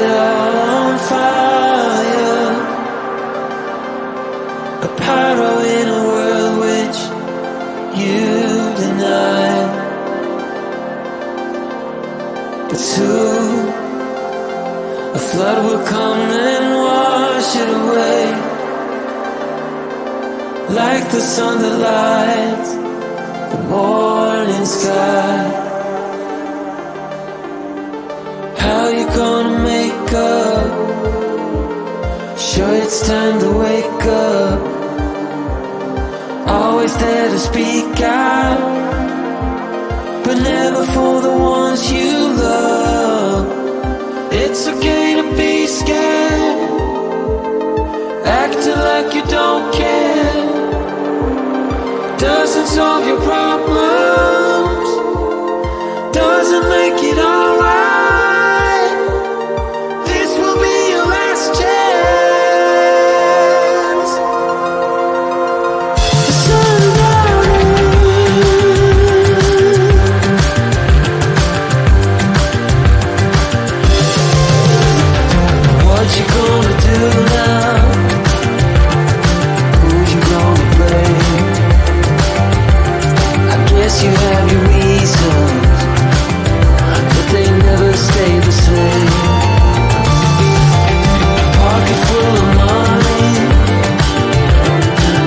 it all on fire. A pyro in a world which you deny. But soon a flood will come and wash it away, like the sun that lights the morning sky. How you gonna make up? Sure it's time to wake up. Always there to speak out, but never for the ones you love. It's okay to be scared, acting like you don't care. Doesn't solve your problems, doesn't make it alright. You have your reasons, but they never stay the same. Pocket full of money,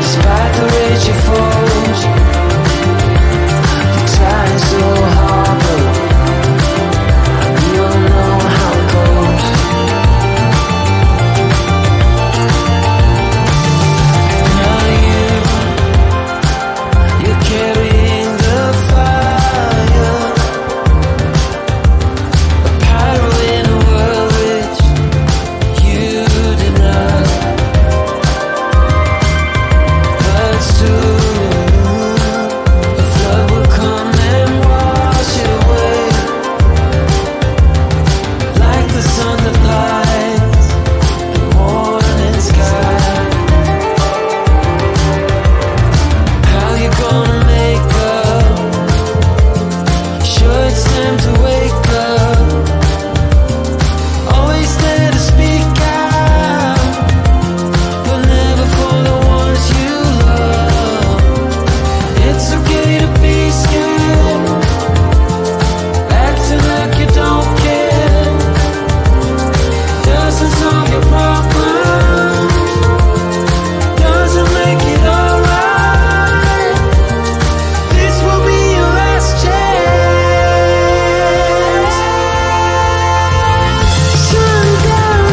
despite the rage you forge. You're trying so hard, but you don't know how it goes. Now you're carrying the fire, a pyro in a world which you deny. But soon a flood will come and wash it away, like the sun that lights the morning sky. How you gonna make up? Sure it's time to wake up. Always there to speak out, but never for the ones you love. It's okay to be scared, acting like you don't care. Doesn't solve your problems, doesn't make it alright. This will be your last chance. Sundown.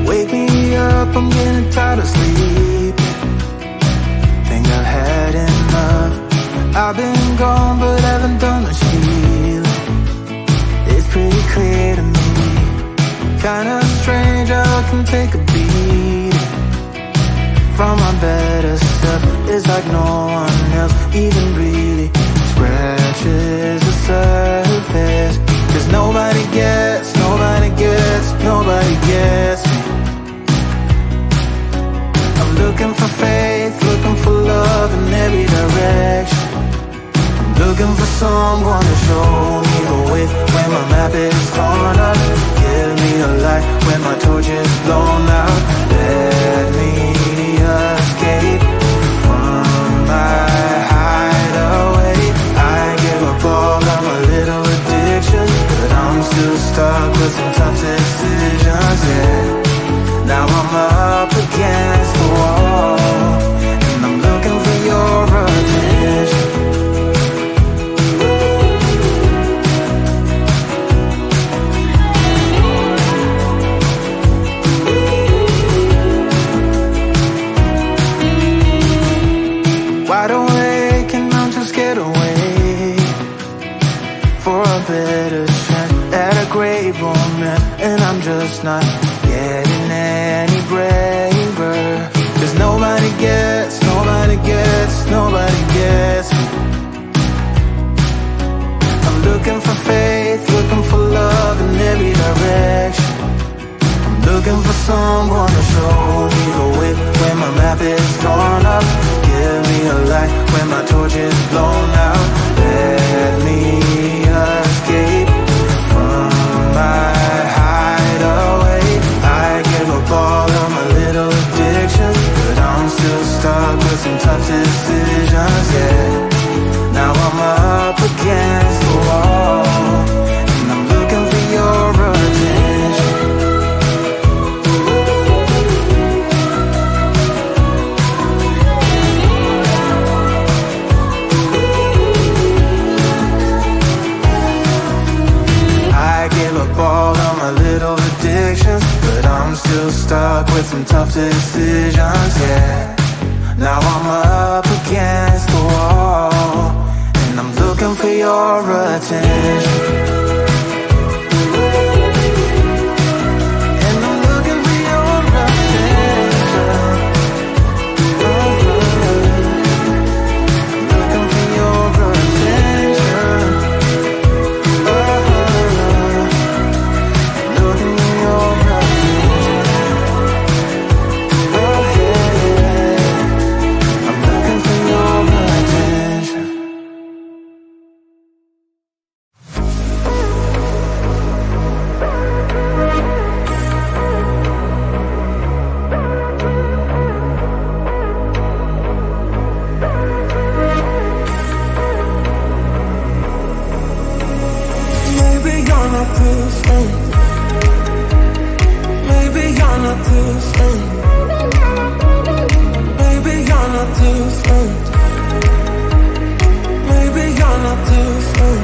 Wake me up, I'm getting tired of sleeping. Think I've had enough. I've been gone, but haven't done much healing. It's pretty clear to me, kinda strange how I can take a beating from my better stuff. It's like no one else even really scratches the surface. 'Cause nobody gets me. I'm looking for faith, looking for love in every direction. I'm looking for someone to show me the way when my map is torn up. Give me a light when my torch is blown out. Let me escape from my hideaway. I give up all of my little addictions, but I'm still stuck with some tough decisions, yeah. Now I'm up against the wall. wide awake and I'm just scared away for a better chance at a great romance, and I'm just not getting any braver. 'Cause nobody gets me. I'm looking for faith, looking for love in every direction. I'm looking for someone to show me the way when my map is torn up. Give me a light when my torch is blown out. Let me escape from my hideaway. I give up all of my little addictions, but I'm still stuck with some tough decisions, yeah. Now I'm up against the wall, and I'm looking for your attention. I give up all of my little addictions, but I'm still stuck with some tough decisions, yeah. Now I'm up against the wall, and I'm looking for your attention. And I'm looking for your attention. I'm looking for your attention. Looking for your attention. Oh yeah, I'm looking for your attention. Maybe you're not to stay. Maybe you're not to stay. Maybe you're not to stay. Maybe you're not to stay.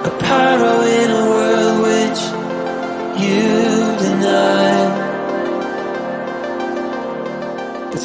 a pyro in a world which you deny. But